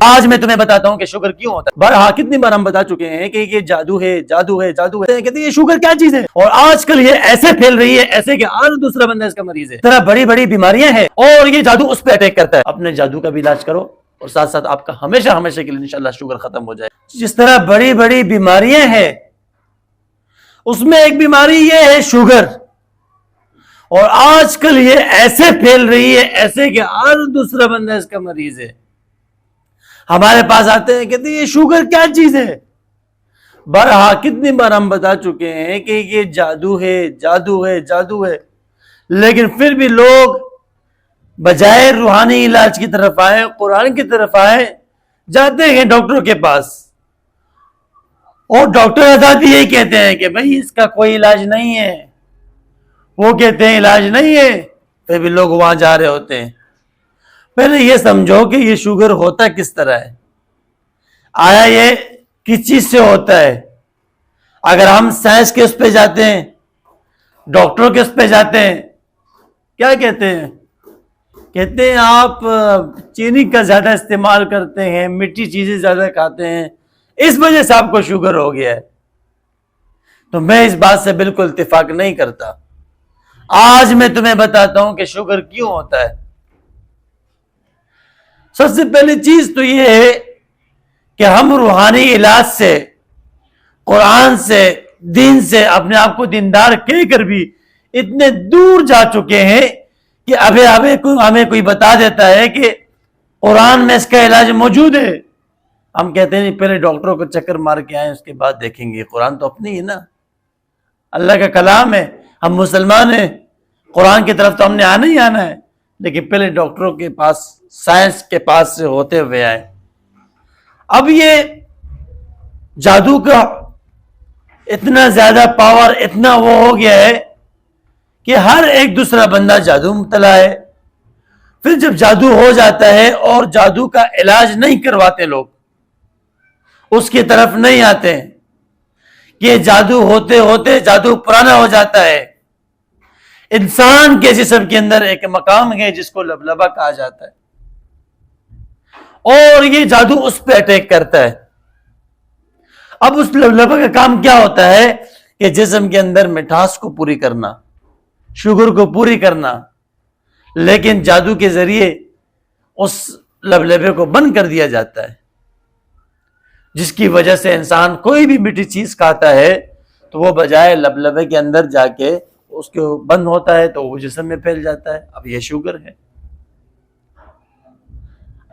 آج میں تمہیں بتاتا ہوں کہ شوگر کیوں ہوتا ہے. ہاں کتنی بار ہم بتا چکے ہیں کہ یہ جادو ہے جادو ہے جادو ہے. کہتے ہیں یہ شوگر کیا چیز ہے, اور آج کل یہ ایسے پھیل رہی ہے ایسے کہ ہر دوسرا بندہ اس کا مریض ہے. اس طرح بڑی بڑی بیماریاں ہیں اور یہ جادو اس پہ اٹیک کرتا ہے. اپنے جادو کا بھی علاج کرو اور ساتھ ساتھ آپ کا ہمیشہ ہمیشہ کے لیے انشاءاللہ شوگر ختم ہو جائے. جس طرح بڑی بڑی بیماریاں ہیں اس میں ایک بیماری یہ ہے شوگر, اور آج کل یہ ایسے پھیل رہی ہے ایسے کہ ہر دوسرا بندہ اس کا مریض ہے. ہمارے پاس آتے ہیں کہتے ہیں یہ شوگر کیا چیز ہے. ہاں کتنی بار ہم بتا چکے ہیں کہ یہ جادو ہے جادو ہے جادو ہے, لیکن پھر بھی لوگ بجائے روحانی علاج کی طرف آئے, قرآن کی طرف آئے, جاتے ہیں ڈاکٹروں کے پاس, اور ڈاکٹر حضرات بھی یہی کہتے ہیں کہ بھئی اس کا کوئی علاج نہیں ہے. وہ کہتے ہیں علاج نہیں ہے, پھر بھی لوگ وہاں جا رہے ہوتے ہیں. پہلے یہ سمجھو کہ یہ شوگر ہوتا کس طرح ہے, آیا یہ کس چیز سے ہوتا ہے. اگر ہم سائنس کے اس پہ جاتے ہیں, ڈاکٹروں کے اس پہ جاتے ہیں, کیا کہتے ہیں؟ کہتے ہیں آپ چینی کا زیادہ استعمال کرتے ہیں, میٹھی چیزیں زیادہ کھاتے ہیں, اس وجہ سے آپ کو شوگر ہو گیا ہے. تو میں اس بات سے بالکل اتفاق نہیں کرتا. آج میں تمہیں بتاتا ہوں کہ شوگر کیوں ہوتا ہے. سب سے پہلی چیز تو یہ ہے کہ ہم روحانی علاج سے, قرآن سے, دین سے اپنے آپ کو دیندار کہہ کر بھی اتنے دور جا چکے ہیں کہ ہمیں کوئی بتا دیتا ہے کہ قرآن میں اس کا علاج موجود ہے. ہم کہتے ہیں پہلے ڈاکٹروں کو چکر مار کے آئیں اس کے بعد دیکھیں گے. قرآن تو اپنی ہے نا, اللہ کا کلام ہے, ہم مسلمان ہیں, قرآن کی طرف تو ہم نے آنا ہی آنا ہے, لیکن پہلے ڈاکٹروں کے پاس, سائنس کے پاس سے ہوتے ہوئے آئے. اب یہ جادو کا اتنا زیادہ پاور, اتنا وہ ہو گیا ہے کہ ہر ایک دوسرا بندہ جادو مبتلا ہے. پھر جب جادو ہو جاتا ہے اور جادو کا علاج نہیں کرواتے لوگ, اس کی طرف نہیں آتے ہیں, کہ جادو ہوتے ہوتے جادو پرانا ہو جاتا ہے. انسان کے جسم کے اندر ایک مقام ہے جس کو لبلبہ کہا جاتا ہے, اور یہ جادو اس پہ اٹیک کرتا ہے. اب اس لبلبہ کا کام کیا ہوتا ہے کہ جسم کے اندر مٹھاس کو پوری کرنا, شوگر کو پوری کرنا, لیکن جادو کے ذریعے اس لبلبے کو بند کر دیا جاتا ہے, جس کی وجہ سے انسان کوئی بھی میٹھی چیز کھاتا ہے تو وہ بجائے لبلبے کے اندر جا کے اس کو بند ہوتا ہے تو وہ جسم میں پھیل جاتا ہے. اب یہ شوگر ہے.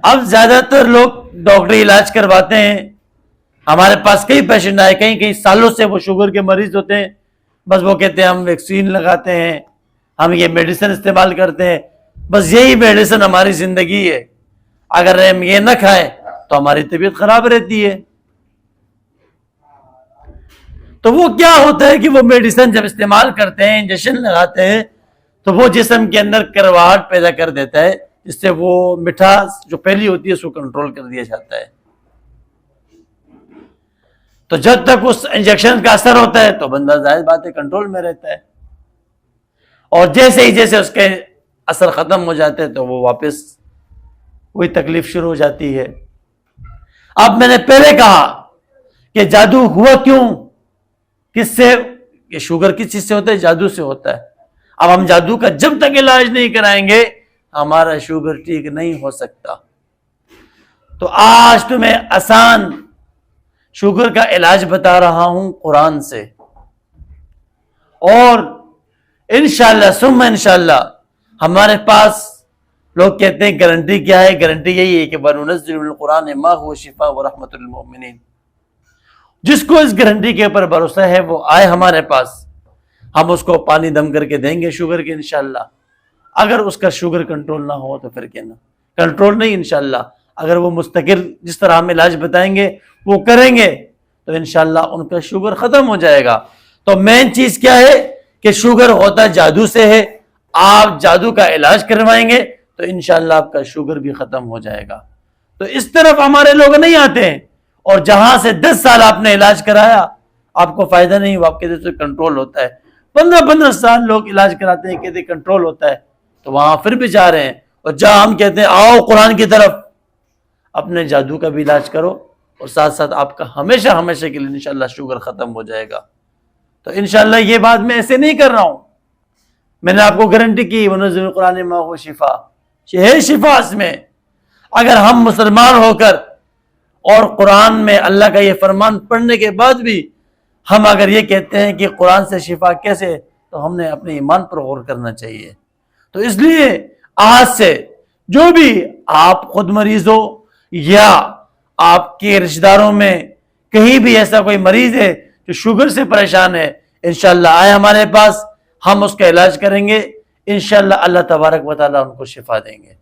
اب زیادہ تر لوگ ڈاکٹری علاج کرواتے ہیں. ہمارے پاس کئی پیشنٹ آئے, کئی سالوں سے وہ شوگر کے مریض ہوتے ہیں, بس وہ کہتے ہیں ہم ویکسین لگاتے ہیں, ہم یہ میڈیسن استعمال کرتے ہیں, بس یہی میڈیسن ہماری زندگی ہے, اگر ہم یہ نہ کھائیں تو ہماری طبیعت خراب رہتی ہے. تو وہ کیا ہوتا ہے کہ وہ میڈیسن جب استعمال کرتے ہیں, انجیکشن لگاتے ہیں, تو وہ جسم کے اندر کرواہٹ پیدا کر دیتا ہے, جس سے وہ مٹھاس جو پہلی ہوتی ہے اس کو کنٹرول کر دیا جاتا ہے. تو جب تک اس انجیکشن کا اثر ہوتا ہے تو بندہ ظاہر بات ہے کنٹرول میں رہتا ہے, اور جیسے ہی اس کے اثر ختم ہو جاتے ہیں تو وہ واپس وہی تکلیف شروع ہو جاتی ہے. اب میں نے پہلے کہا کہ جادو ہوا کیوں, کس سے, یہ شوگر کس چیز سے ہوتا ہے, جادو سے ہوتا ہے. اب ہم جادو کا جب تک علاج نہیں کرائیں گے ہمارا شوگر ٹھیک نہیں ہو سکتا. تو آج تمہیں آسان شوگر کا علاج بتا رہا ہوں قرآن سے, اور انشاءاللہ ثم انشاءاللہ ہمارے پاس لوگ کہتے ہیں گارنٹی کیا ہے, گارنٹی یہی ہے کہ وَنُنَزِّلُ مِنَ الْقُرْآنِ مَا هُوَ شِفَاءٌ وَرَحْمَةٌ لِلْمُؤْمِنِينَ. جس کو اس گارنٹی کے اوپر بھروسہ ہے وہ آئے ہمارے پاس, ہم اس کو پانی دم کر کے دیں گے شوگر کے انشاءاللہ. اگر اس کا شوگر کنٹرول نہ ہو تو پھر کیا نا, کنٹرول نہیں انشاءاللہ, اگر وہ مستقل جس طرح ہم علاج بتائیں گے وہ کریں گے تو انشاءاللہ ان کا شوگر ختم ہو جائے گا. تو مین چیز کیا ہے کہ شوگر ہوتا جادو سے ہے, آپ جادو کا علاج کروائیں گے تو انشاءاللہ آپ کا شوگر بھی ختم ہو جائے گا. تو اس طرف ہمارے لوگ نہیں آتے ہیں, اور جہاں سے 10 سال آپ نے علاج کرایا آپ کو فائدہ نہیں ہوا, آپ کہتے ہیں کنٹرول ہوتا ہے. 15 سال لوگ علاج کراتے ہیں, کہتے ہیں کنٹرول ہوتا ہے, تو وہاں پھر بھی جا رہے ہیں. اور جہاں ہم کہتے ہیں آؤ قرآن کی طرف, اپنے جادو کا بھی علاج کرو، اور ساتھ ساتھ آپ کا ہمیشہ ہمیشہ کے لیے انشاءاللہ شوگر ختم ہو جائے گا۔ تو انشاءاللہ یہ بات میں ایسے نہیں کر رہا ہوں، میں نے آپ کو گارنٹی کی ونزل القرآن ما هو شفا، یہ ہے شفا اس میں۔ اگر ہم مسلمان ہو کر اور قرآن میں اللہ کا یہ فرمان پڑھنے کے بعد بھی ہم اگر یہ کہتے ہیں کہ قرآن سے شفا کیسے، تو ہم نے اپنے ایمان پر غور کرنا چاہیے۔ تو اس لیے آج سے جو بھی آپ خود مریض ہو یا آپ کے رشتہ داروں میں کہیں بھی ایسا کوئی مریض ہے جو شوگر سے پریشان ہے، انشاءاللہ آئے ہمارے پاس، ہم اس کا علاج کریں گے، انشاءاللہ اللہ تبارک و تعالیٰ ان کو شفا دیں گے۔